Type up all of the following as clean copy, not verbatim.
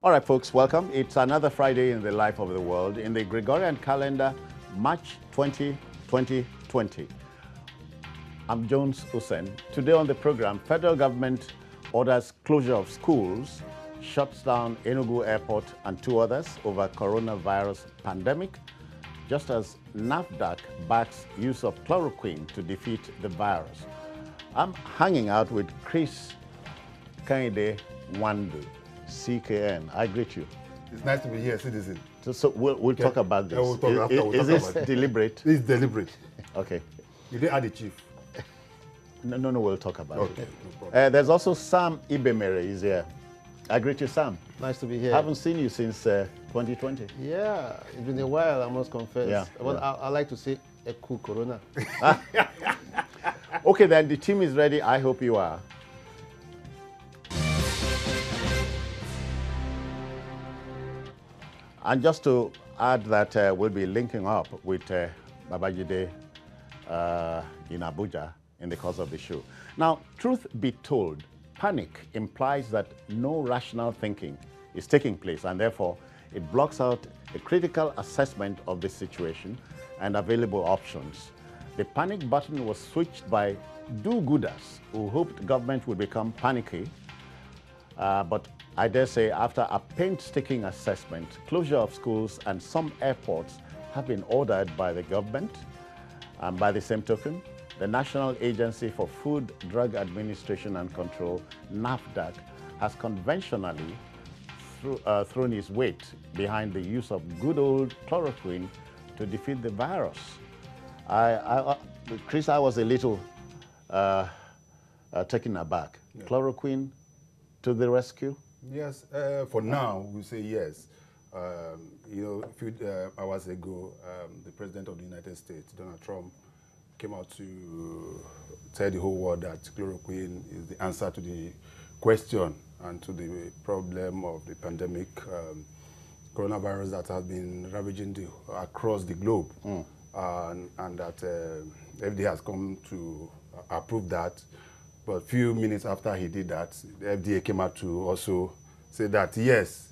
All right, folks, welcome. It's another Friday in the life of the world. In the Gregorian calendar, March 20, 2020. I'm Jones Hussein. Today on the program, federal government orders closure of schools, shuts down Enugu Airport and two others over coronavirus pandemic, just as NAFDAC backs use of chloroquine to defeat the virus. I'm hanging out with Chris Kehinde-Nwandu, CKN. I greet you. It's nice to be here, citizen. So we'll talk about this. Yeah, we'll talk after. We'll is talk this deliberate? It's deliberate. Okay. You didn't add the chief. No, we'll talk about Okay, it. no problem. There's also Sam Ibemere is here. I greet you, Sam. Nice to be here. I haven't seen you since 2020. Yeah, it's been a while, I must confess. Yeah, But yeah. I like to say a cool corona. Okay, then the team is ready. I hope you are. And just to add that we'll be linking up with Babajide in Abuja in the course of the show. Now, truth be told, panic implies that no rational thinking is taking place, and therefore it blocks out a critical assessment of the situation and available options. The panic button was switched by do-gooders who hoped government would become panicky, but I dare say after a painstaking assessment, closure of schools and some airports have been ordered by the government. By the same token, the National Agency for Food, Drug Administration and Control, NAFDAC, has conventionally thrown its weight behind the use of good old chloroquine to defeat the virus. Chris, I was a little taken aback. Yeah. Chloroquine to the rescue? Yes, for now, we say yes. You know, a few hours ago, the President of the United States, Donald Trump, came out to tell the whole world that chloroquine is the answer to the question and to the problem of the pandemic, coronavirus that has been ravaging across the globe. And that FDA has come to approve that. But a few minutes after he did that, the FDA came out to also say that, yes,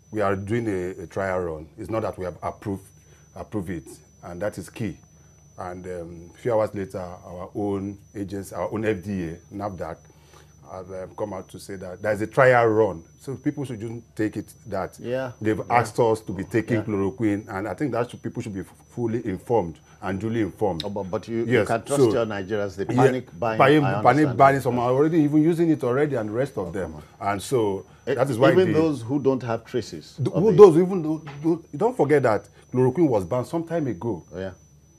we are doing a trial run. It's not that we have approved it, and that is key. And a few hours later, our own agency, our own FDA, NAFDAC, have come out to say that there's a trial run. So people should just take it that they've asked us to be taking chloroquine, and I think that people should be fully informed and duly informed. Oh, but you can trust your Nigerians, the panic buying. Panic buying, some are already even using it already, and the rest of them. And so that is why even those who don't have traces. Don't forget that chloroquine was banned some time ago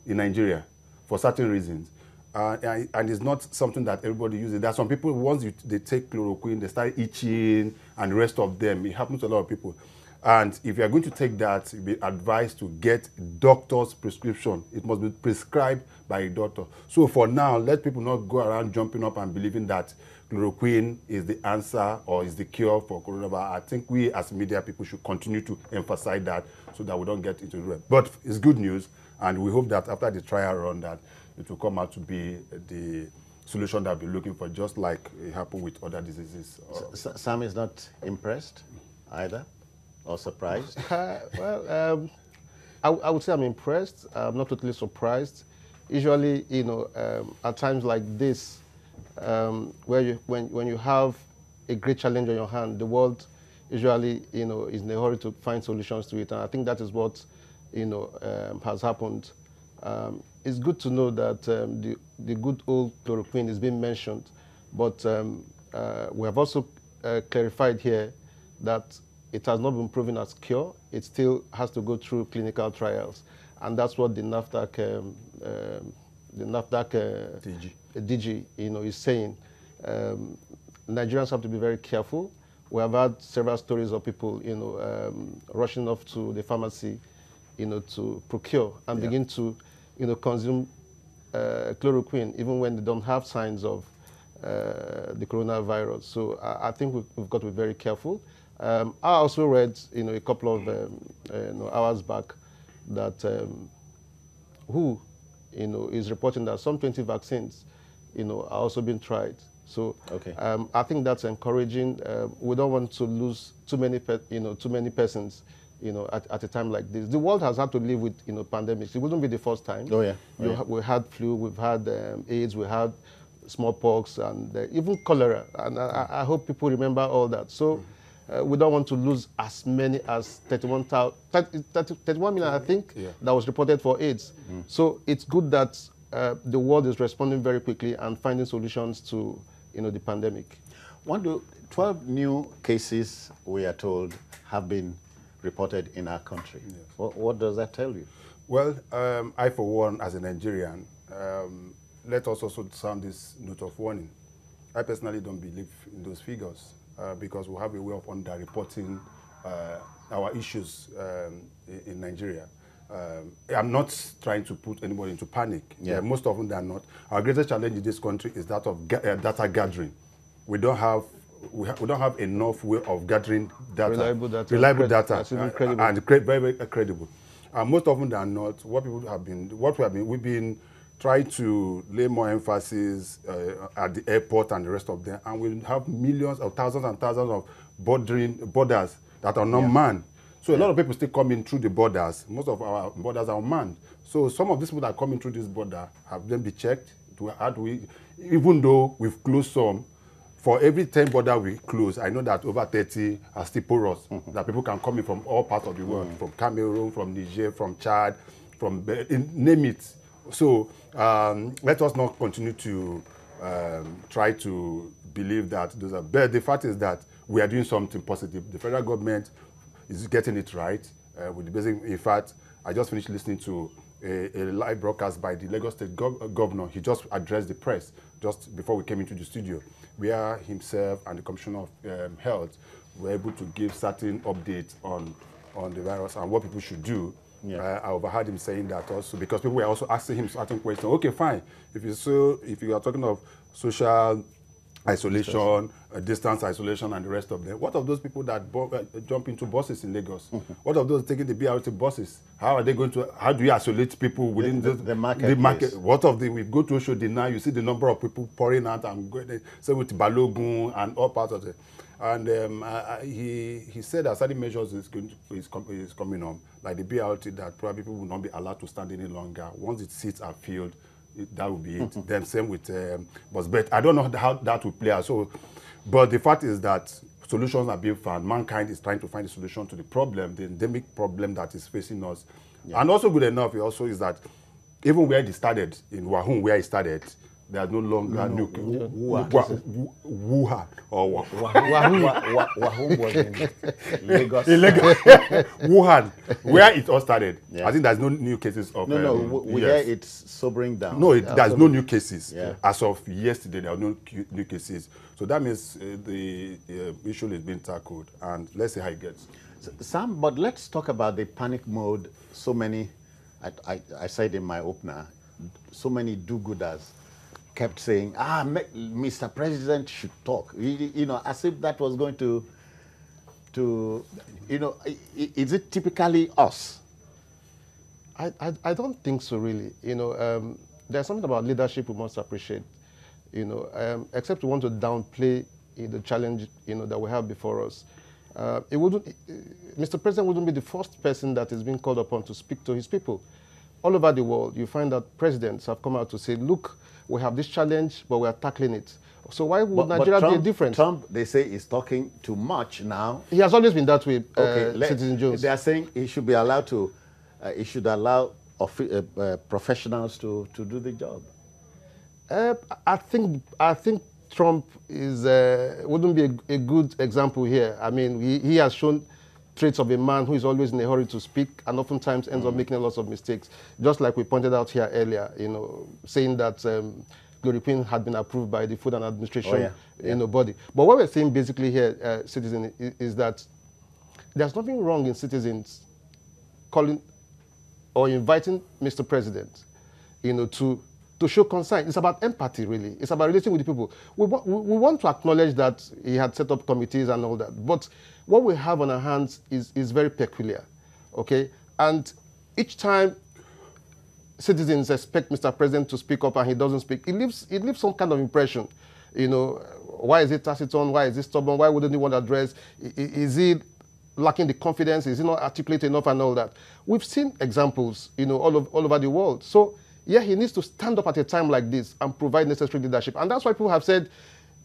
in Nigeria for certain reasons. And it's not something that everybody uses. There are some people, once they take chloroquine, they start itching, and the rest of them. It happens to a lot of people. And if you are going to take that, you'll be advised to get doctor's prescription. It must be prescribed by a doctor. So for now, let people not go around jumping up and believing that chloroquine is the answer or is the cure for coronavirus. I think we as media people should continue to emphasize that so that we don't get into the But it's good news, and we hope that after the trial run that it will come out to be the solution that we're looking for, just like it happened with other diseases. Sam is not impressed either, or surprised? Well, I would say I'm impressed. I'm not totally surprised. Usually, you know, at times like this, when you have a great challenge on your hand, the world usually, you know, is in a hurry to find solutions to it, and I think that is what, you know, has happened. It's good to know that the good old chloroquine is being mentioned, but we have also clarified here that it has not been proven as cure. It still has to go through clinical trials, and that's what the NAFDAC, DG, you know, is saying. Nigerians have to be very careful. We have had several stories of people, you know, rushing off to the pharmacy, you know, to procure and begin to, you know, consume chloroquine even when they don't have signs of the coronavirus. So I think we've got to be very careful. I also read, you know, a couple of hours back that WHO, you know, is reporting that some 20 vaccines, you know, are also being tried So Okay. I think that's encouraging. We don't want to lose too many persons, at a time like this. The world has had to live with, pandemics. It wouldn't be the first time. Oh, yeah. We had flu, we've had AIDS, we had smallpox, and even cholera. And I hope people remember all that. So we don't want to lose as many as 31 million, I think, that was reported for AIDS. So it's good that the world is responding very quickly and finding solutions to, the pandemic. 12 new cases, we are told, have been reported in our country. Yes. What does that tell you? Well, I, for one, as a Nigerian, let us also sound this note of warning. I personally don't believe in those figures because we have a way of underreporting our issues in Nigeria. I'm not trying to put anybody into panic. Yeah. Most of them are not. Our greatest challenge in this country is that of data gathering. We don't have enough way of gathering data. Reliable data. And very, very credible. Most of them are not. We've been trying to lay more emphasis at the airport and the rest of them, and we have millions of thousands and thousands of borders that are not manned. So a lot of people still coming through the borders. Most of our borders are unmanned. So some of these people that are coming through this border have them be checked. Even though we've closed some, for every 10 border we close, I know that over 30 are still porous, that people can come in from all parts of the world, from Cameroon, from Niger, from Chad, from name it. So let us not continue to try to believe that those are bad. The fact is that we are doing something positive. The federal government is getting it right. With the basic, in fact, I just finished listening to a live broadcast by the Lagos State governor. He just addressed the press just before we came into the studio, where himself and the Commissioner of Health were able to give certain updates on the virus and what people should do. Yeah. I overheard him saying that also because people were also asking him certain questions. Okay, fine. If you are talking of social isolation, distance isolation, and the rest of them, what of those people that jump into buses in Lagos? What of those taking the BRT buses? How are they going to? How do you isolate people within the market? What of we go to Oshodi now? You see the number of people pouring out and going. Same with Balogun and all parts of it. And he said that certain measures is coming on, like the BRT, that probably people will not be allowed to stand any longer. Once the seats are filled, that will be it. Then same with bus. But I don't know how that will play out. So, but the fact is that solutions are being found. Mankind is trying to find a solution to the problem, the endemic problem that is facing us. Yeah. And also good enough, it also is that even where it started, in Wahun, where it started, there's no longer Wuhan or Wahun was in Lagos. Wuhan, where it all started. Yeah. I think there's no new cases of. We hear it's sobering down. No, there's no new cases. Yeah. As of yesterday, there are no new cases. So that means the issue is being tackled, and let's see how it gets. Sam, but let's talk about the panic mode. So many, I said in my opener, so many do-gooders kept saying, Mr. President should talk. As if that was going to is it typically us? I don't think so, really. There's something about leadership we must appreciate. Except we want to downplay the challenge, that we have before us. Mr. President wouldn't be the first person that is being called upon to speak to his people. All over the world, you find that presidents have come out to say, look, we have this challenge, but we are tackling it. So why would Nigeria be different? Trump, they say, is talking too much now. He has always been that way, Citizen Jones. They are saying he should be allowed to, he should allow professionals to do the job. I think Trump wouldn't be a good example here. I mean, he has shown traits of a man who is always in a hurry to speak and oftentimes ends up making lots of mistakes. Just like we pointed out here earlier, saying that chloroquine had been approved by the Food and Administration body. But what we're saying basically here, Citizen, is that there's nothing wrong in citizens calling or inviting Mr. President, to show concern. It's about empathy, really. It's about relating with the people. We want to acknowledge that he had set up committees and all that, but what we have on our hands is very peculiar, okay? And each time citizens expect Mr. President to speak up and he doesn't speak, it leaves some kind of impression, You know, why is he taciturn? Why is he stubborn? Why wouldn't he want to address? Is he lacking the confidence? Is he not articulate enough and all that? We've seen examples, you know, all over the world. So, yeah, he needs to stand up at a time like this and provide necessary leadership. And that's why people have said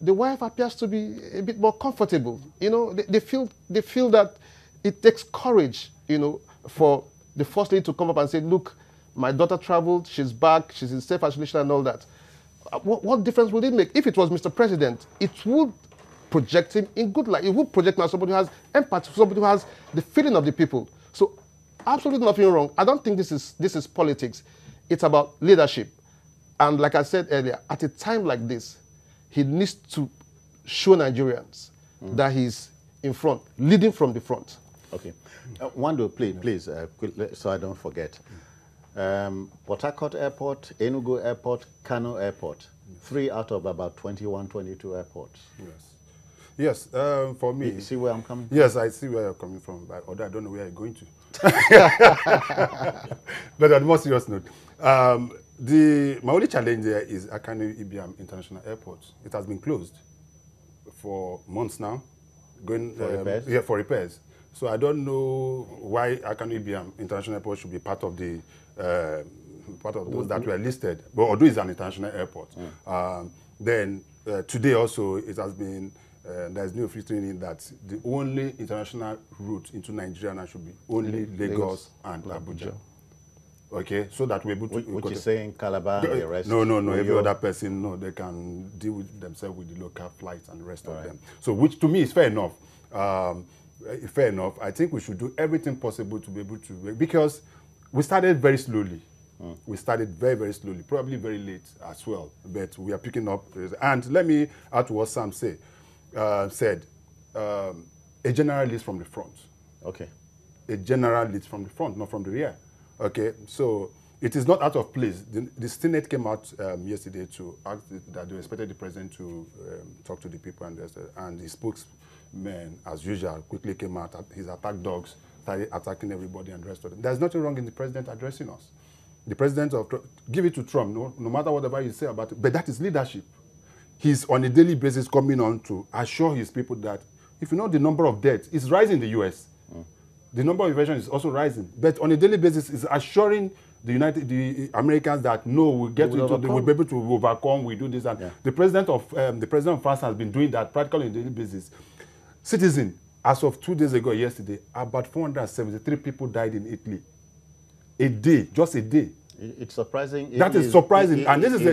the wife appears to be a bit more comfortable. You know, they feel that it takes courage, you know, for the first lady to come up and say, look, my daughter traveled, she's back, she's in safe isolation and all that. What difference would it make? If it was Mr. President, it would project him in good light. It would project him as somebody who has empathy, somebody who has the feeling of the people. So absolutely nothing wrong. I don't think this is politics. It's about leadership. And like I said earlier, at a time like this, he needs to show Nigerians that he's in front, leading from the front. Okay. Nwandu, please, so I don't forget. Port Harcourt Airport, Enugu Airport, Kano Airport, 3 out of about 21, 22 airports. Yes. Yes, for me... You see where I'm coming from? Yes, I see where you're coming from, although I don't know where you're going to. But on a more serious note, my only challenge there is Akanu Ibiam International Airport. It has been closed for months now. Going for repairs? Yeah, for repairs. So I don't know why Akanu Ibiam International Airport should be part of the those that were listed. But although it's an international airport, then today also it has been there's new official training that the only international route into Nigeria now should be only Lagos and Abuja. Okay, so that we're able to... Which is saying Calabar, the rest? No. Every other person, no, they can deal with themselves with the local flights and the rest of them. So, which to me is fair enough. Fair enough. I think we should do everything possible to be able to... Because we started very slowly. We started very, very slowly, probably very late as well. But we are picking up. And let me add to what Sam said. A general leads from the front. Okay. A general leads from the front, not from the rear. Okay, so it is not out of place. The Senate came out yesterday to ask that they expected the president to talk to the people, and the spokesman, as usual, quickly came out. His attack dogs started attacking everybody and the rest of them. There's nothing wrong in the president addressing us. The president give it to Trump, no matter whatever you say about it, but that is leadership. He's on a daily basis coming on to assure his people that, if you know the number of deaths, it's rising in the U.S., the number of infections is also rising, but on a daily basis, is assuring the Americans that no, we'll be able to overcome. We do this, and the president of France has been doing that practically on a daily basis. Citizen, as of 2 days ago, yesterday, about 473 people died in Italy. A day, just a day. It's surprising. That is surprising, and this is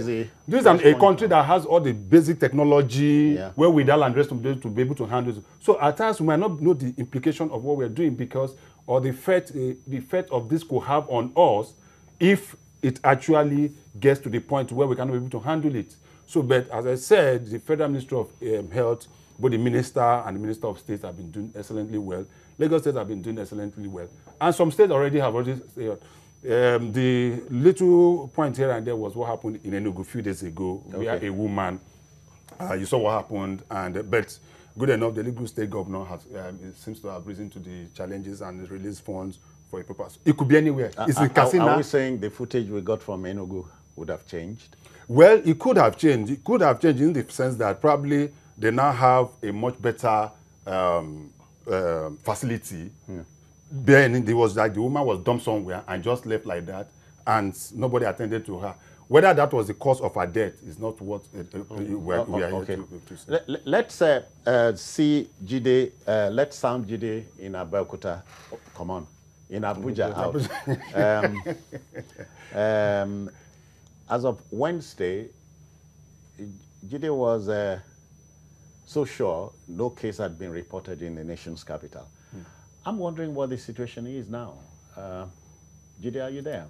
a country that has all the basic technology where we and the rest of them to be able to handle it. So at times we might not know the implication of what we are doing the effect of this could have on us if it actually gets to the point where we cannot be able to handle it. So, but as I said, the Federal Ministry of Health, both the Minister and the Minister of State have been doing excellently well. Lagos State have been doing excellently well, and some states already have the little point here and there was what happened in Enugu a few days ago. Okay. Where a woman, you saw what happened, but good enough, the Enugu state governor seems to have risen to the challenges and released funds for a purpose. It could be anywhere. It's in Katsina. Are we saying the footage we got from Enugu would have changed? Well, it could have changed. It could have changed in the sense that probably they now have a much better facility. Then it was like the woman was dumped somewhere and just left like that, and nobody attended to her. Whether that was the cause of her death is not what we are here to say. Let's see Jide, let's sound Jide in Abeokuta. Oh, come on, in Abuja out. As of Wednesday, Jide was so sure no case had been reported in the nation's capital. I'm wondering what the situation is now. Jide, are you there?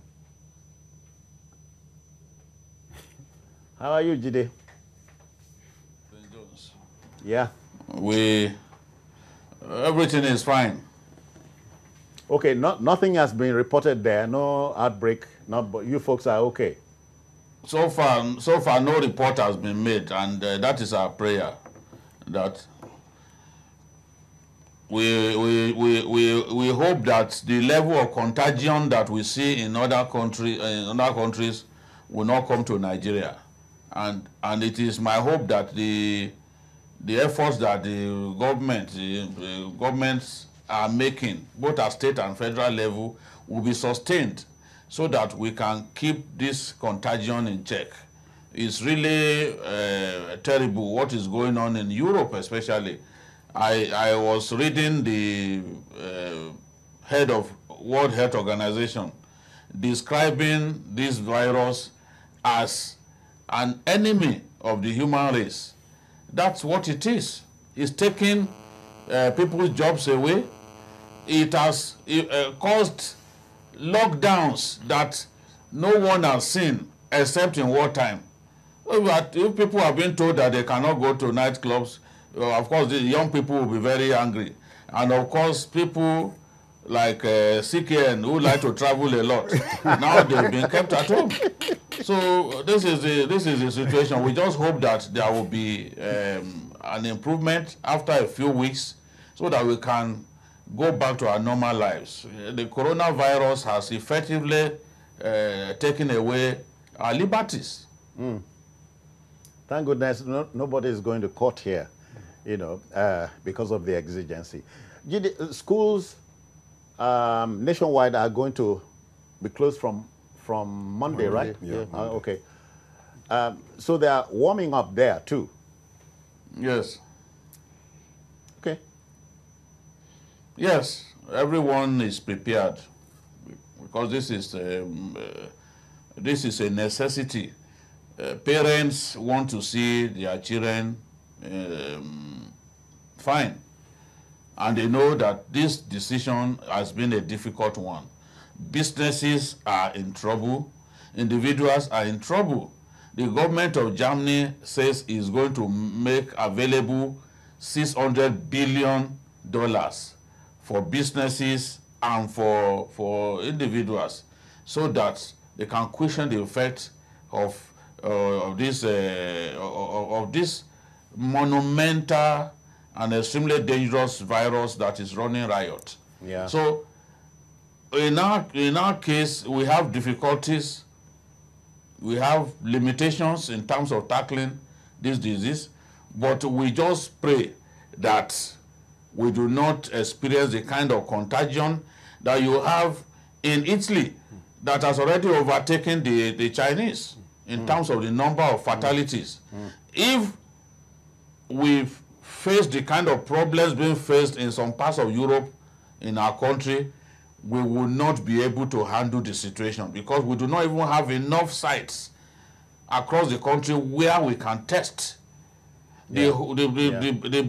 How are you, Jide? Yeah. Everything is fine. Okay, nothing has been reported there, no outbreak, but you folks are okay? So far, no report has been made, and that is our prayer, that we hope that the level of contagion that we see in other countries will not come to Nigeria, And it is my hope that the efforts that the governments are making, both at state and federal level, will be sustained so that we can keep this contagion in check. It's really terrible what is going on in Europe, especially. I was reading the head of World Health Organization describing this virus as an enemy of the human race. That's what it is. It's taking people's jobs away. It has caused lockdowns that no one has seen except in wartime. If people have been told that they cannot go to nightclubs, of course the young people will be very angry. And of course people like CKN who like to travel a lot, now they've been kept at home. So this is the situation. We just hope that there will be an improvement after a few weeks so that we can go back to our normal lives. The coronavirus has effectively taken away our liberties. Thank goodness nobody is going to court here, because of the exigency. Schools nationwide are going to be closed from Monday, right? Yeah. Okay. So they are warming up there too. Yes. Okay. Yes, everyone is prepared because this is a necessity. Parents want to see their children fine, and they know that this decision has been a difficult one. Businesses are in trouble, individuals are in trouble. The government of Germany says it's going to make available $600 billion for businesses and for individuals, so that they can cushion the effect of this monumental and extremely dangerous virus that is running riot. Yeah. So in our case, we have difficulties, we have limitations in terms of tackling this disease, but we just pray that we do not experience the kind of contagion that you have in Italy that has already overtaken the Chinese in terms of the number of fatalities. If we've faced the kind of problems being faced in some parts of Europe in our country, we will not be able to handle the situation because we do not even have enough sites across the country where we can test. The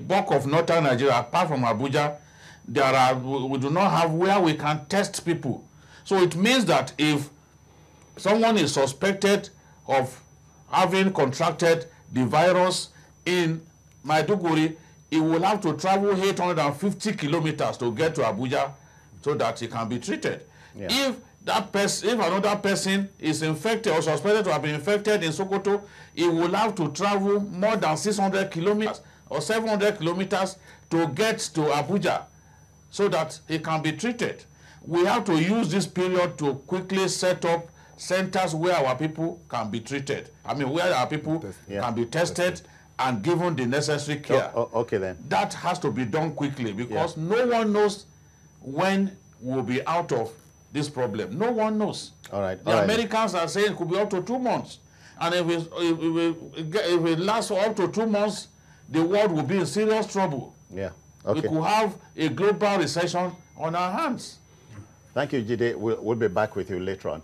bulk of northern Nigeria, apart from Abuja, we do not have where we can test people. So it means that if someone is suspected of having contracted the virus in Maiduguri, he will have to travel 850 kilometers to get to Abuja so that he can be treated. Yeah. If another person is infected or suspected to have been infected in Sokoto, he will have to travel more than 600 kilometers or 700 kilometers to get to Abuja so that he can be treated. We have to use this period to quickly set up centers where our people can be treated. I mean, where our people can be tested and given the necessary care. Okay then. That has to be done quickly because no one knows when we'll be out of this problem. No one knows. All right. The Americans are saying it could be up to 2 months. And if it lasts for up to 2 months, the world will be in serious trouble. Yeah. Okay. We could have a global recession on our hands. Thank you, Jide. We'll be back with you later on.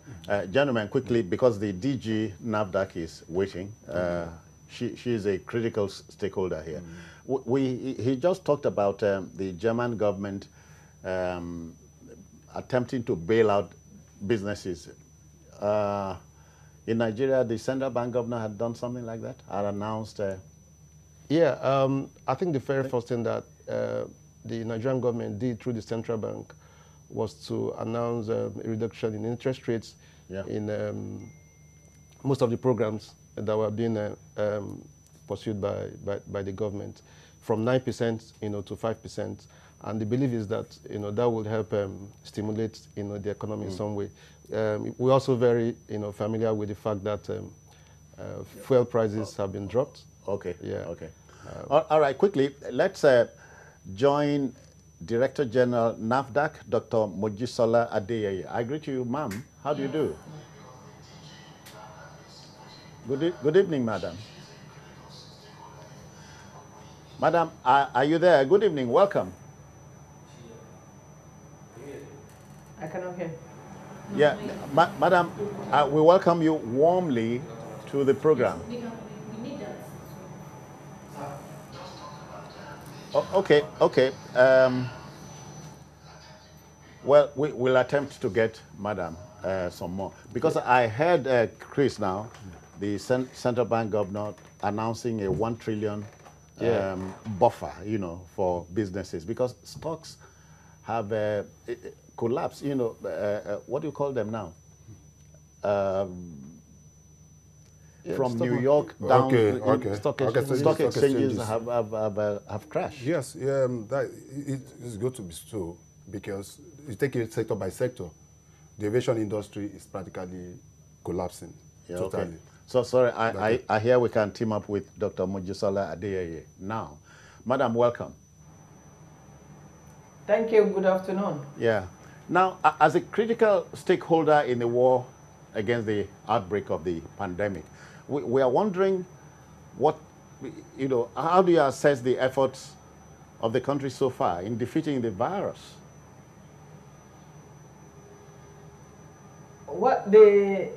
Gentlemen, quickly, because the DG NAFDAC is waiting, she is a critical stakeholder here. He just talked about the German government attempting to bail out businesses. In Nigeria, the central bank governor had done something like that, had announced... I think the very first thing that the Nigerian government did through the central bank was to announce a reduction in interest rates in most of the programs that were being pursued by the government, from 9% to 5%. And the belief is that that will help stimulate the economy in some way. We're also very familiar with the fact that Fuel prices have been dropped. Okay. Yeah. Okay. All right. Quickly, let's join Director-General NAFDAC, Dr. Mojisola Adeyeye. I greet you, ma'am. How do you do? Good evening, madam. Madam, are you there? Good evening. Welcome. I cannot hear. Yeah, madam, we welcome you warmly to the program. Okay. Well, we'll attempt to get madam some more. Because I heard Chris now, the central bank governor, announcing a 1 trillion buffer, for businesses. Because stocks have collapsed, what do you call them now? From New York down, stock exchanges have crashed. Yes, that it's good to be so, because you take it sector by sector, the aviation industry is practically collapsing totally. Okay. So sorry, I hear we can team up with Dr. Mojisola Adeyeye now. Madam, welcome. Thank you. Good afternoon. Yeah. Now, as a critical stakeholder in the war against the outbreak of the pandemic, we are wondering how do you assess the efforts of the country so far in defeating the virus? What the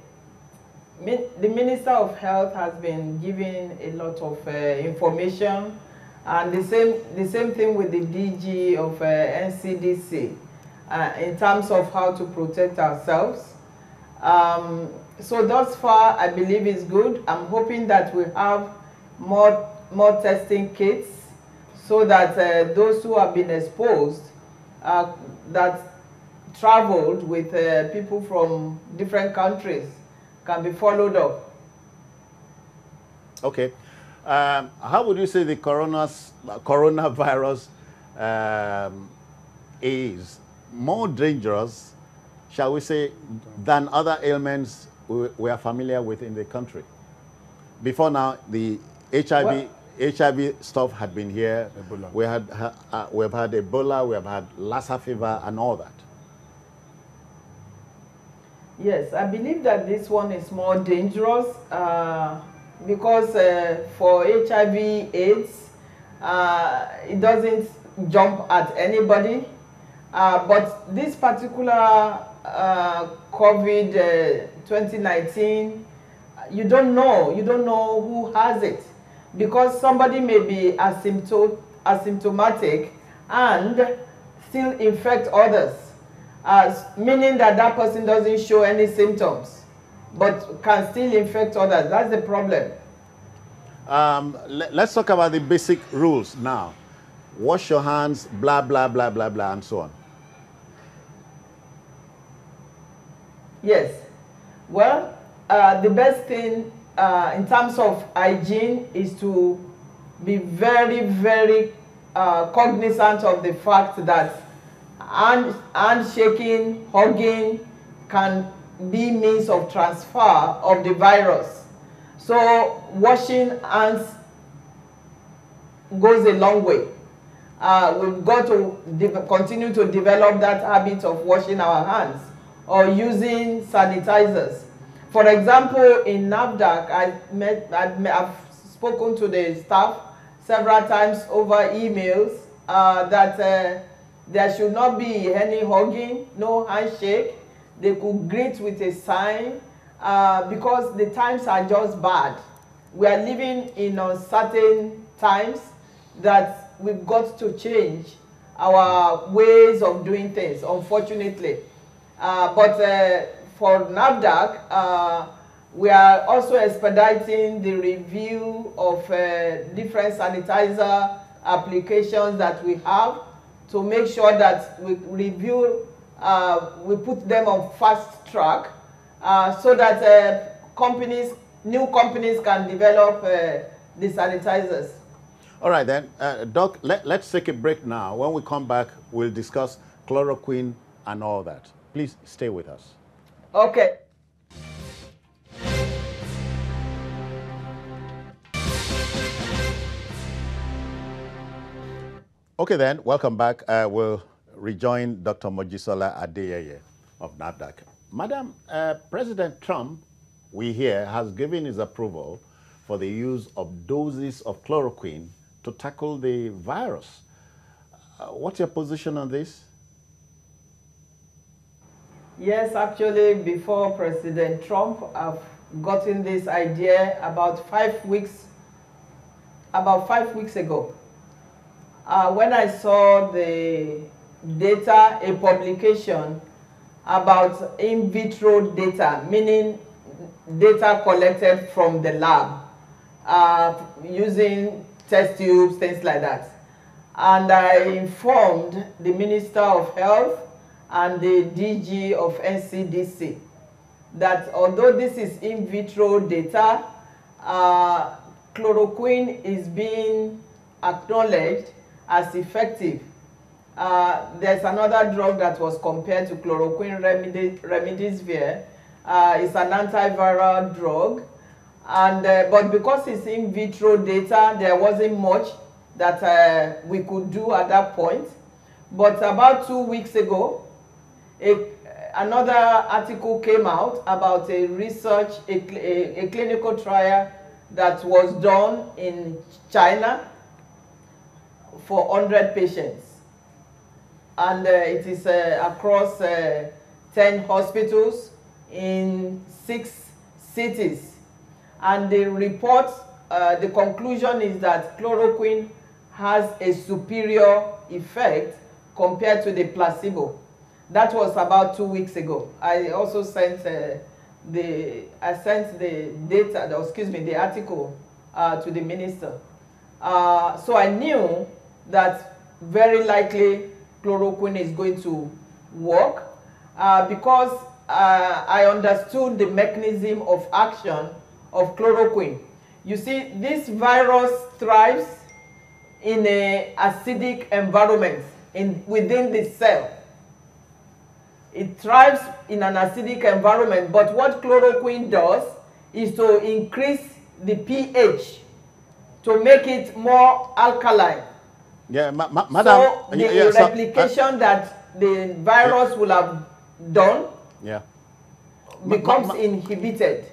Minister of Health has been giving a lot of information, and the same thing with the DG of NCDC in terms of how to protect ourselves. So thus far, I believe it's good. I'm hoping that we have more testing kits, so that those who have been exposed, that traveled with people from different countries, can be followed up. Okay. How would you say the coronavirus is more dangerous, shall we say, than other ailments we are familiar with in the country? Before now, the HIV stuff had been here. Ebola. We have had Ebola, we have had Lassa fever and all that. Yes, I believe that this one is more dangerous because for HIV/AIDS, it doesn't jump at anybody. But this particular COVID 2019, you don't know who has it, because somebody may be asymptomatic and still infect others. Meaning that person doesn't show any symptoms, but can still infect others. That's the problem. Let's talk about the basic rules now. Wash your hands, blah, blah, blah, blah, blah, and so on. Yes. Well, the best thing in terms of hygiene is to be very, very cognizant of the fact that handshaking, hugging can be means of transfer of the virus. So washing hands goes a long way. We've got to continue to develop that habit of washing our hands or using sanitizers. For example, in NAFDAC, I've spoken to the staff several times over emails that there should not be any hugging, no handshake. They could greet with a sign because the times are just bad. We are living in uncertain times that we've got to change our ways of doing things, unfortunately. But for NAFDAC, we are also expediting the review of different sanitizer applications that we have, to make sure that we review, we put them on fast track, so that new companies can develop the sanitizers. All right then, Doc, let's take a break now. When we come back, we'll discuss chloroquine and all that. Please stay with us. Okay. Okay then, welcome back. We'll rejoin Dr. Mojisola Adeyeye of NAFDAC. Madam, President Trump, we hear, has given his approval for the use of doses of chloroquine to tackle the virus. What's your position on this? Yes, actually, before President Trump, I've gotten this idea about 5 weeks ago. When I saw the data, a publication about in vitro data, meaning data collected from the lab, using test tubes, things like that. And I informed the Minister of Health and the DG of NCDC that although this is in vitro data, chloroquine is being acknowledged as effective. There's another drug that was compared to chloroquine, remdesivir. It's an antiviral drug, and but because it's in vitro data, there wasn't much that we could do at that point. But about 2 weeks ago, another article came out about a clinical trial that was done in China for 100 patients. And it is across 10 hospitals in 6 cities. And the report, the conclusion is that chloroquine has a superior effect compared to the placebo. That was about 2 weeks ago. I also sent the data, the article to the minister. So I knew that very likely chloroquine is going to work because I understood the mechanism of action of chloroquine. You see, this virus thrives in an acidic environment within the cell. It thrives in an acidic environment, but what chloroquine does is to increase the pH to make it more alkaline. Yeah, madam. So the replication that the virus will have done becomes inhibited,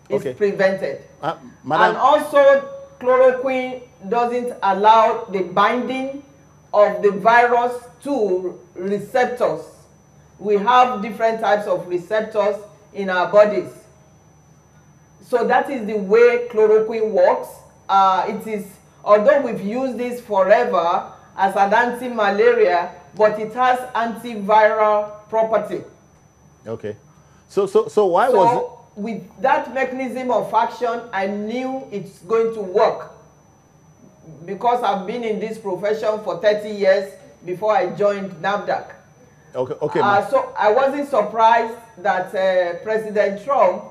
is prevented. And also chloroquine doesn't allow the binding of the virus to receptors. We have different types of receptors in our bodies. So that is the way chloroquine works. It is, although we've used this forever as an anti-malaria, but it has antiviral property. Okay. So why was it? With that mechanism of action, I knew it's going to work because I've been in this profession for 30 years before I joined NAFDAC. Okay. So I wasn't surprised that President Trump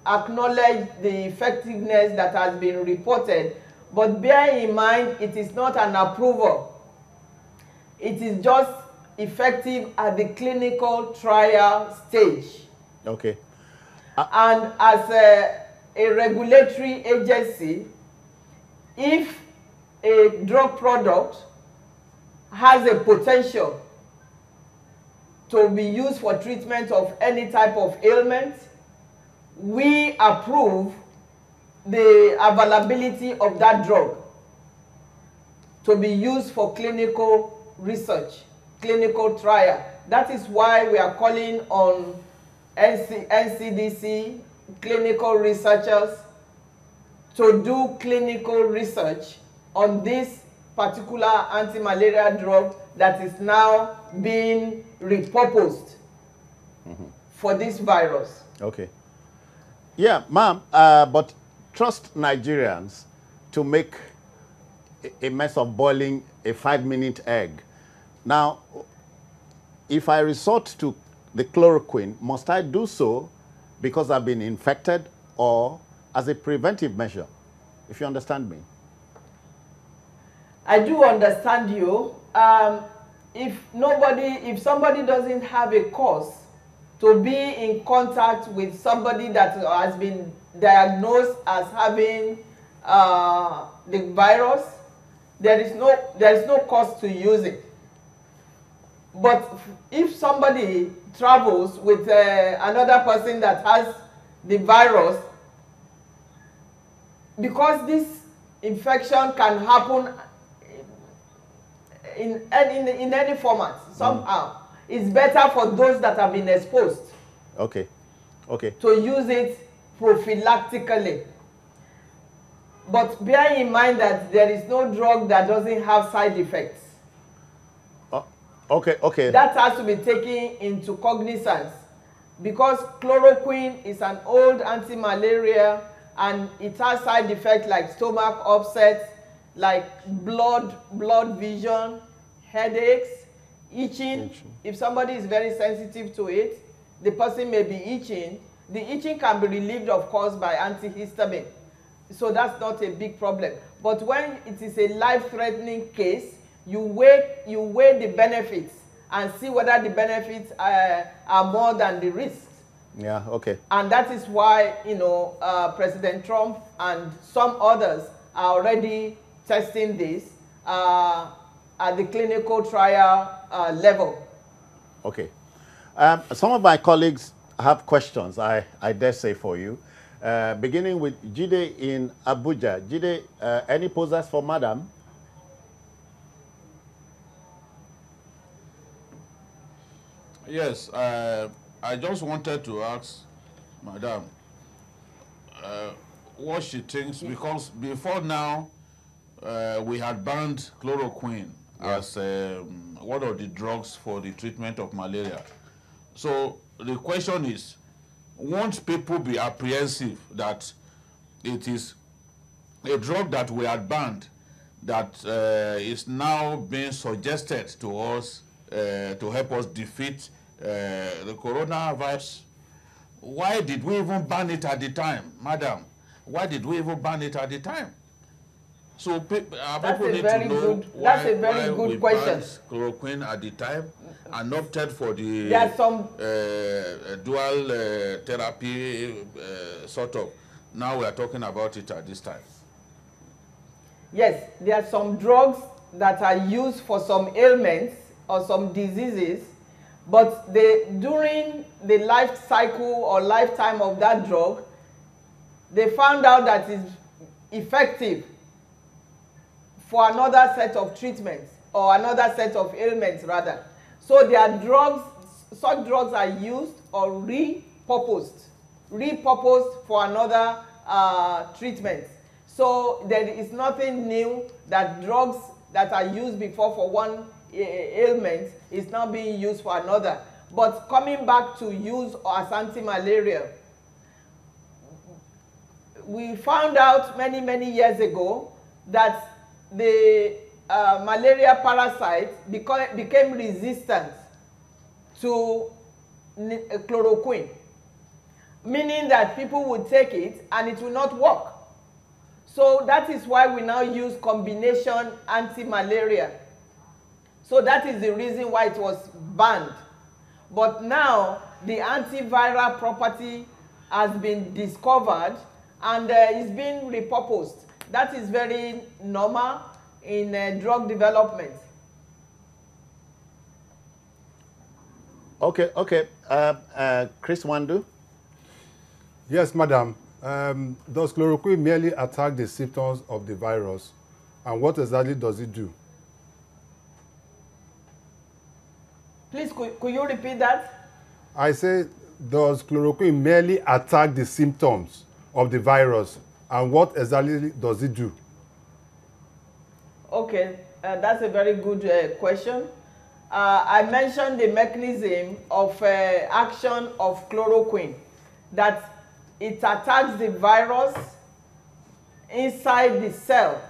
acknowledged the effectiveness that has been reported, but bear in mind it is not an approval. It is just effective at the clinical trial stage. Okay. And as a regulatory agency, if a drug product has a potential to be used for treatment of any type of ailment, we approve the availability of that drug to be used for clinical research, clinical trial. That is why we are calling on NCDC, clinical researchers, to do clinical research on this particular anti-malaria drug that is now being repurposed for this virus. Okay. Yeah, ma'am, but trust Nigerians to make a mess of boiling a 5-minute egg. Now, if I resort to the chloroquine, must I do so because I've been infected or as a preventive measure, if you understand me? I do understand you. If somebody doesn't have a cause to be in contact with somebody that has been diagnosed as having the virus, there is no cost to use it. But if somebody travels with another person that has the virus, because this infection can happen in any format somehow, it's better for those that have been exposed. Okay. Okay. To use it prophylactically. But bear in mind that there is no drug that doesn't have side effects. Okay, okay. That has to be taken into cognizance, because chloroquine is an old anti-malaria and it has side effects like stomach upset, like blood vision, headaches, itching. If somebody is very sensitive to it, the person may be itching. The itching can be relieved, of course, by antihistamine. So that's not a big problem. But when it is a life-threatening case, you weigh the benefits and see whether the benefits are more than the risks. Yeah, okay. And that is why, President Trump and some others are already testing this at the clinical trial level. Okay. Some of my colleagues have questions, I dare say, for you. Beginning with Jide in Abuja. Jide, any posers for Madam? Yes, I just wanted to ask Madam what she thinks, because before now we had banned chloroquine as one of the drugs for the treatment of malaria. So the question is, won't people be apprehensive that it is a drug that we had banned that is now being suggested to us to help us defeat the coronavirus? Why did we even ban it at the time, Madam? Why did we even ban it at the time? So people need to know why we banned chloroquine at the time and opted for the dual therapy sort of. Now we are talking about it at this time. Yes, there are some drugs that are used for some ailments or some diseases, but during the life cycle or lifetime of that drug, they found out that it's effective for another set of treatments or another set of ailments rather. So there are drugs, such drugs are used or repurposed for another treatment. So there is nothing new that drugs that are used before for one ailment is now being used for another. But coming back to use as anti-malaria, we found out many years ago that the malaria parasite became resistant to chloroquine, meaning that people would take it and it will not work. So that is why we now use combination anti-malaria. So that is the reason why it was banned. But now the antiviral property has been discovered and is being repurposed. That is very normal in drug development. Okay, okay. Chris Nwandu? Yes, Madam. Does chloroquine merely attack the symptoms of the virus? And what exactly does it do? Please, could you repeat that? I say, does chloroquine merely attack the symptoms of the virus? And what exactly does it do? Okay, that's a very good question. I mentioned the mechanism of action of chloroquine, that it attacks the virus inside the cell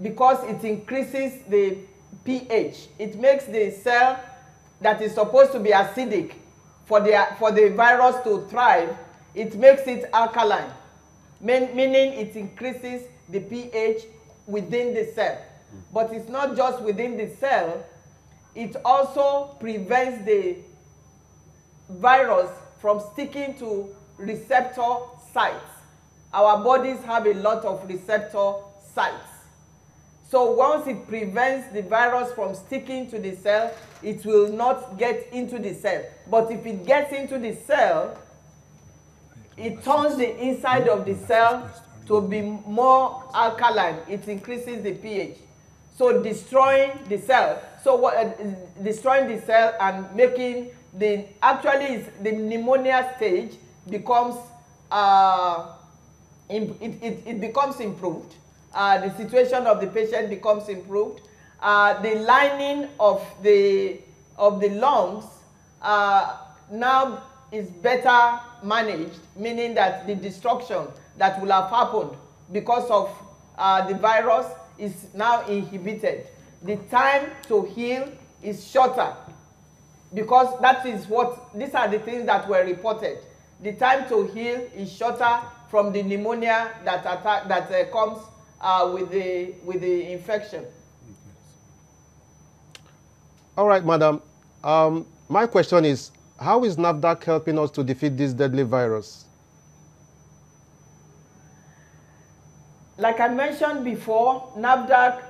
because it increases the pH. It makes the cell that is supposed to be acidic for the virus to thrive, it makes it alkaline, meaning it increases the pH within the cell. But it's not just within the cell, it also prevents the virus from sticking to receptor sites. Our bodies have a lot of receptor sites. So once it prevents the virus from sticking to the cell, it will not get into the cell. But if it gets into the cell, it turns the inside of the cell to be more alkaline. It increases the pH. So destroying the cell. So what, destroying the cell and making the, actually is the pneumonia stage becomes, it becomes improved. The situation of the patient becomes improved. The lining of the lungs now is better managed, meaning that the destruction that will have happened because of the virus is now inhibited. The time to heal is shorter because that is what, these are the things that were reported. The time to heal is shorter from the pneumonia that comes with the infection. All right, madam. My question is, how is NAFDAC helping us to defeat this deadly virus? Like I mentioned before, NAFDAC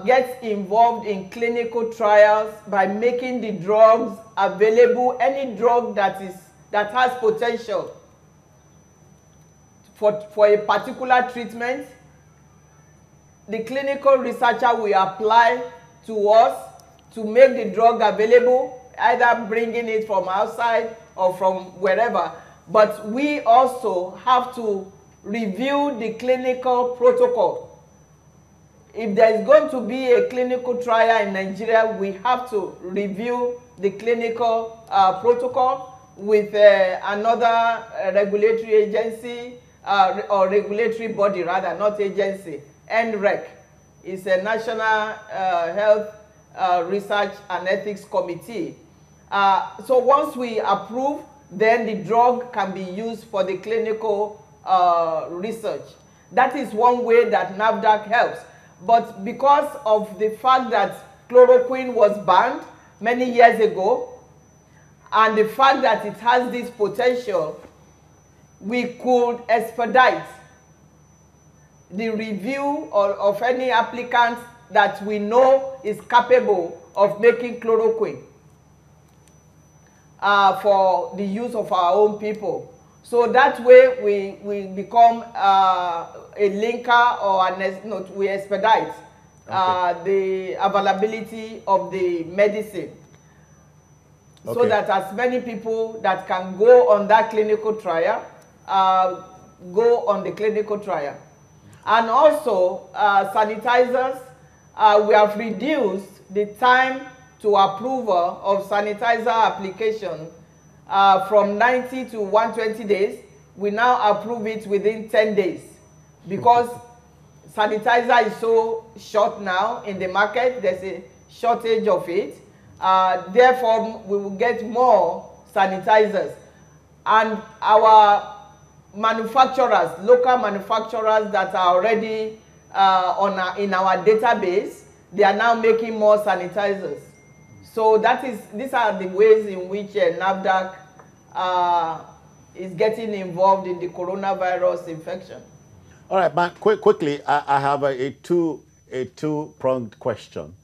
gets involved in clinical trials by making the drugs available, any drug that has potential for a particular treatment. The clinical researcher will apply to us to make the drug available, either bringing it from outside or from wherever. But we also have to review the clinical protocol. If there is going to be a clinical trial in Nigeria, we have to review the clinical protocol with another regulatory agency or regulatory body, rather, not agency. NREC is a National Health Research and Ethics Committee. So once we approve, then the drug can be used for the clinical research. That is one way that NAFDAC helps. But because of the fact that chloroquine was banned many years ago, and the fact that it has this potential, we could expedite the review of any applicant that we know is capable of making chloroquine for the use of our own people. So that way we become a linker, or we expedite the availability of the medicine. Okay. So that as many people that can go on that clinical trial, go on the clinical trial. And also, sanitizers, we have reduced the time to approval of sanitizer application from 90 to 120 days. We now approve it within 10 days because sanitizer is so short now in the market. There's a shortage of it. Therefore, we will get more sanitizers. And our manufacturers, local manufacturers that are already in our database, they are now making more sanitizers. So these are the ways in which NAFDAC is getting involved in the coronavirus infection. All right, but quickly, I have a two-pronged question.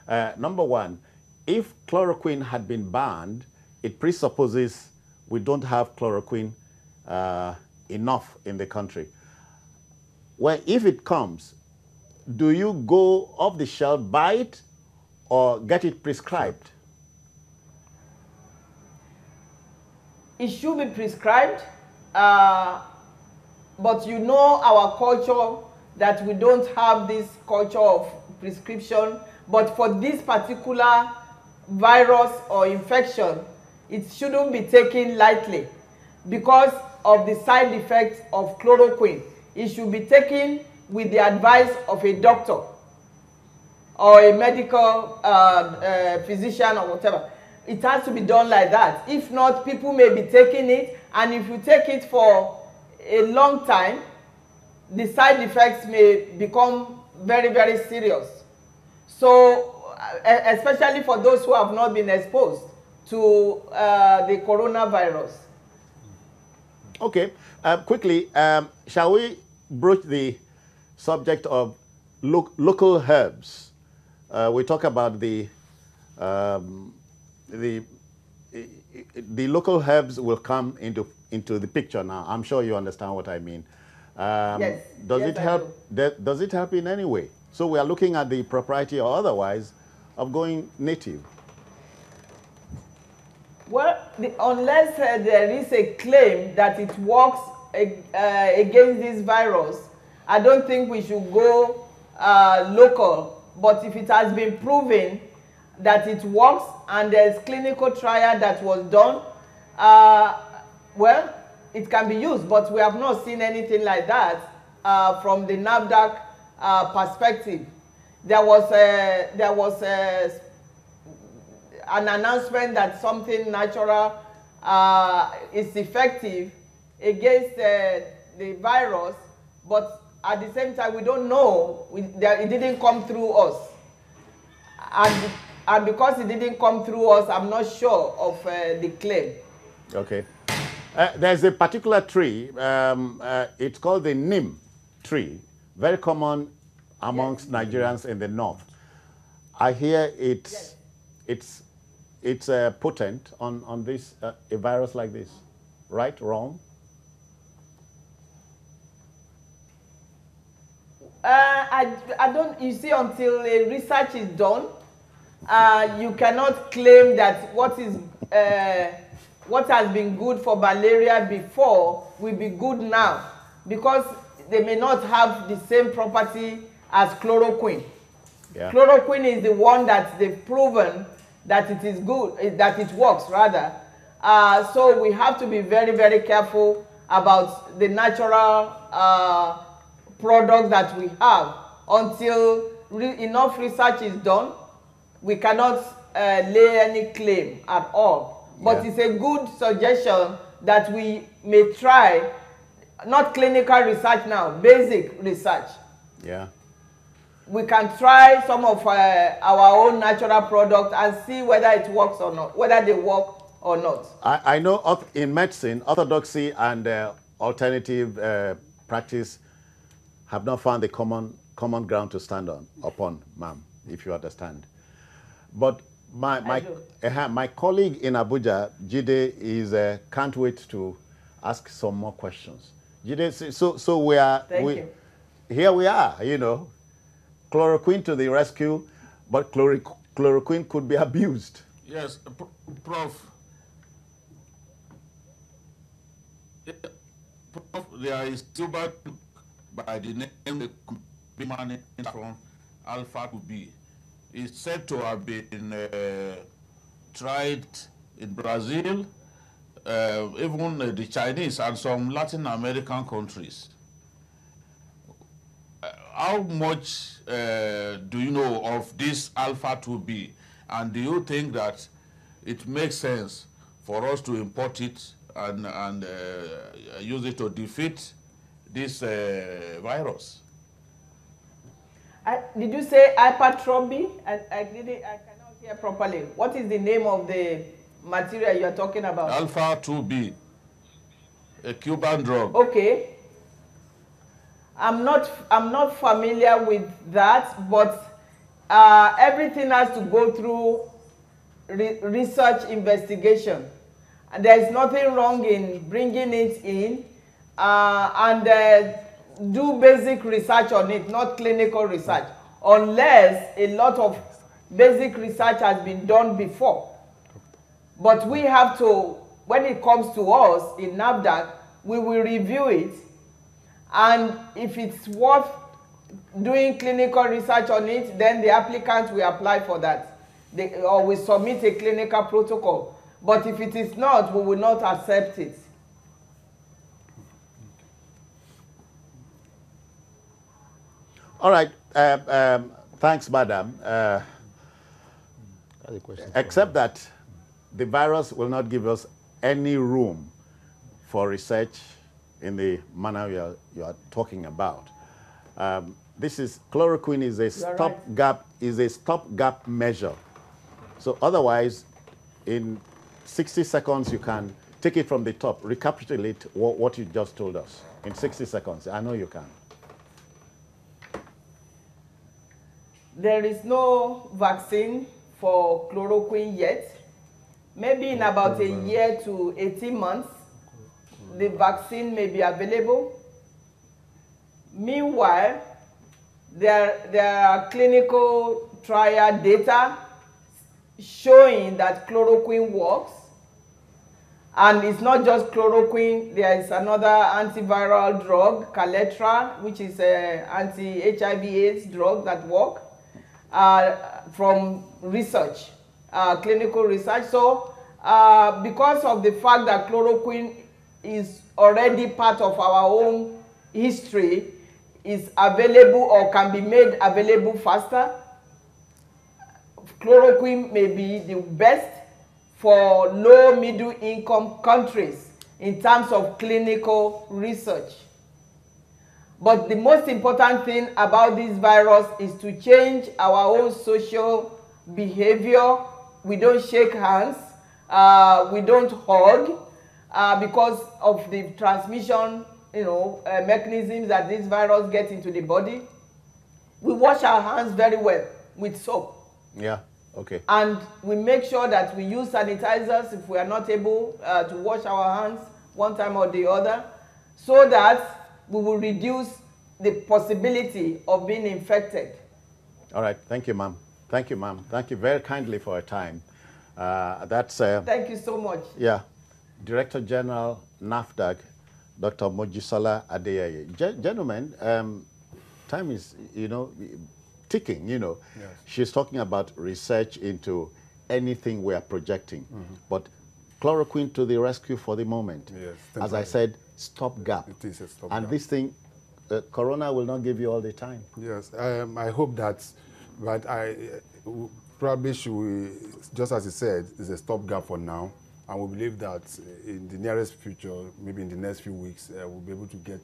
Number one, if chloroquine had been banned, it presupposes we don't have chloroquine enough in the country. Well, if it comes, do you go off the shelf, buy it, or get it prescribed? It should be prescribed, but you know our culture that we don't have this culture of prescription. But for this particular virus or infection, it shouldn't be taken lightly because of the side effects of chloroquine. It should be taken with the advice of a doctor or a medical physician or whatever. It has to be done like that. If not, people may be taking it, and if you take it for a long time, the side effects may become very, very serious. So, especially for those who have not been exposed to the coronavirus. Okay, quickly, shall we broach the subject of local herbs. We talk about the local herbs will come into the picture now. I'm sure you understand what I mean. Yes. Does Yes, it help? Does it help in any way? So we are looking at the propriety or otherwise of going native. Well, unless there is a claim that it works against this virus, I don't think we should go local. But if it has been proven that it works and there's clinical trial that was done, well, it can be used. But we have not seen anything like that from the NAFDAC perspective. There was an announcement that something natural is effective against the virus, but at the same time, we don't know. It didn't come through us. And because it didn't come through us, I'm not sure of the claim. Okay. There's a particular tree. It's called the neem tree, very common amongst Nigerians in the north. I hear it's potent on this a virus like this. Right? Wrong? I don't. You see, until a research is done, you cannot claim that what has been good for malaria before will be good now, because they may not have the same property as chloroquine. Yeah. Chloroquine is the one that they've proven that it is good, that it works rather. So we have to be very, very careful about the natural products that we have. Until enough research is done, we cannot lay any claim at all. But it's a good suggestion that we may try, not clinical research now, basic research. Yeah. We can try some of our own natural products and see whether it works or not, whether they work or not. I know in medicine, orthodoxy and alternative practice have not found the common ground to stand upon, ma'am, if you understand. But my colleague in Abuja, Jide, can't wait to ask some more questions. Jide, so here we are, you know. Chloroquine to the rescue, but chloroquine could be abused. Yes, Prof. There is tuber by the name from alpha to B. It's said to have been tried in Brazil, even the Chinese and some Latin American countries. How much do you know of this alpha 2B, and do you think that it makes sense for us to import it and use it to defeat this virus? Did you say hypertrophy? I cannot hear properly. What is the name of the material you're talking about? Alpha 2B, a Cuban drug. Okay. I'm not familiar with that, but everything has to go through research investigation. And there is nothing wrong in bringing it in and do basic research on it, not clinical research, unless a lot of basic research has been done before. But we have to, when it comes to us in NAFDAC, we will review it. And if it's worth doing clinical research on it, then the applicant will apply for that. Or we submit a clinical protocol. But if it is not, we will not accept it. All right. Thanks, madam. Except that the virus will not give us any room for research in the manner you are talking about. This is chloroquine is a stopgap measure. So otherwise, in 60 seconds, you can take it from the top, recapitulate what you just told us in 60 seconds. I know you can. There is no vaccine for chloroquine yet. Maybe in about a year to 18 months, the vaccine may be available. Meanwhile, there are clinical trial data showing that chloroquine works. And it's not just chloroquine, there is another antiviral drug, Kaletra, which is an anti-HIV/AIDS drug that works from research, clinical research. So because of the fact that chloroquine is already part of our own history, is available or can be made available faster, chloroquine may be the best for low middle income countries in terms of clinical research. But the most important thing about this virus is to change our own social behavior. We don't shake hands, we don't hug, because of the transmission, mechanisms that this virus gets into the body. We wash our hands very well with soap. Yeah. Okay. And we make sure that we use sanitizers if we are not able to wash our hands one time or the other, so that we will reduce the possibility of being infected. All right. Thank you, ma'am. Thank you, ma'am. Thank you very kindly for your time. Thank you so much. Yeah. Director-General NAFDAC, Dr. Mojisola Adeyeye. Gentlemen, time is, ticking, Yes. She's talking about research into anything we are projecting. But chloroquine to the rescue for the moment. Yes, as I said, stopgap. It is a stopgap. And this thing, corona will not give you all the time. Yes, I hope that, but probably should, just as he said, is a stopgap for now. And we believe that in the nearest future, maybe in the next few weeks, we'll be able to get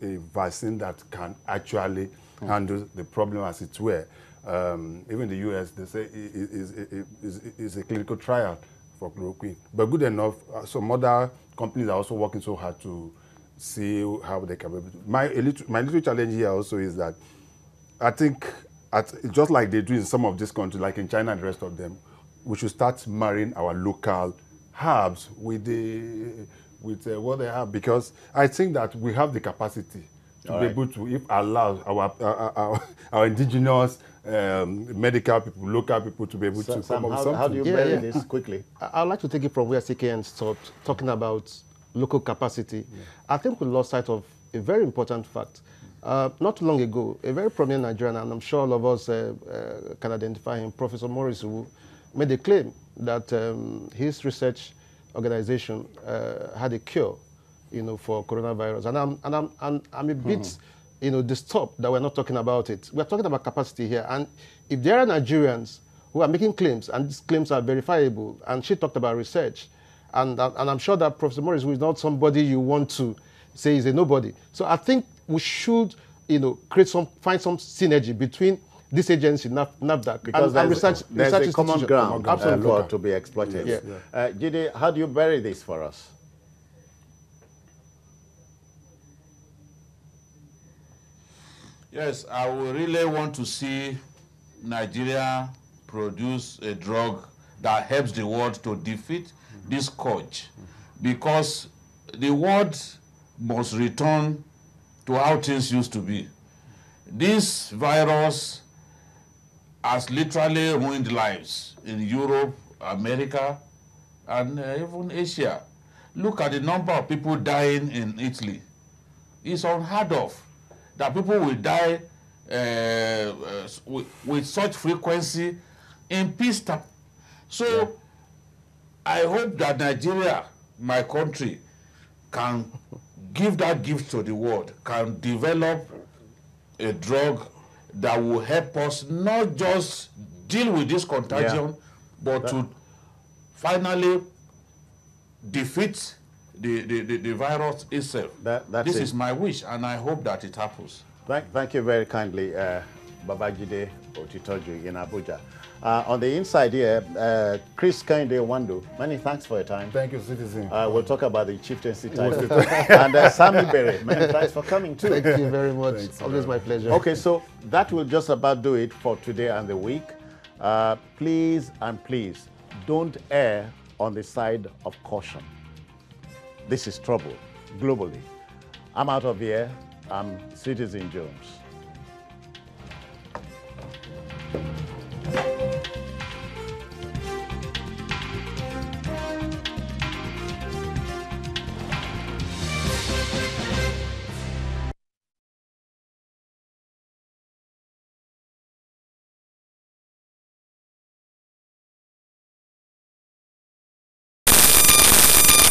a vaccine that can actually handle the problem as it were. Even the US, they say is a clinical trial for chloroquine. But good enough, some other companies are also working so hard to see how they can be able to. My little challenge here also is that I think, just like they do in some of these countries, like in China and the rest of them, we should start marrying our local herbs with what they have, because I think that we have the capacity to be able to, if allow our indigenous medical people, local people to be able to come up with something. How do you bury this quickly? I'd like to take it from where CKN stopped, talking about local capacity. I think we lost sight of a very important fact. Not too long ago, a very prominent Nigerian, and I'm sure all of us can identify him, Professor Morris, who made a claim that his research organization had a cure, for coronavirus. And I'm a bit, disturbed that we're not talking about it. We're talking about capacity here. And if there are Nigerians who are making claims, and these claims are verifiable, and she talked about research, and I'm sure that Professor Morris is not somebody you want to say is a nobody. So I think we should, find some synergy between this agency, NAFDAC, because and there's a common ground Absolutely. to be exploited. Yeah. Jide, how do you bury this for us? Yes, I would really want to see Nigeria produce a drug that helps the world to defeat this scourge, because the world must return to how things used to be. This virus has literally ruined lives in Europe, America, and even Asia. Look at the number of people dying in Italy. It's unheard of that people will die with such frequency in peacetime. So I hope that Nigeria, my country, can give that gift to the world, can develop a drug that will help us not just deal with this contagion, but to finally defeat the virus itself. This is my wish, and I hope that it happens. Thank you very kindly. Babajide Kolade-Otitoju in Abuja. On the inside here, Chris Kehinde-Nwandu, many thanks for your time. Thank you, citizen. We'll talk about the chieftaincy title. And Sam Ibemere, many thanks for coming too. Thank you very much. Thanks, Always my pleasure. Okay, so that will just about do it for today and the week. Please and please, don't err on the side of caution. This is trouble globally. I'm out of here. I'm Citizen Jones.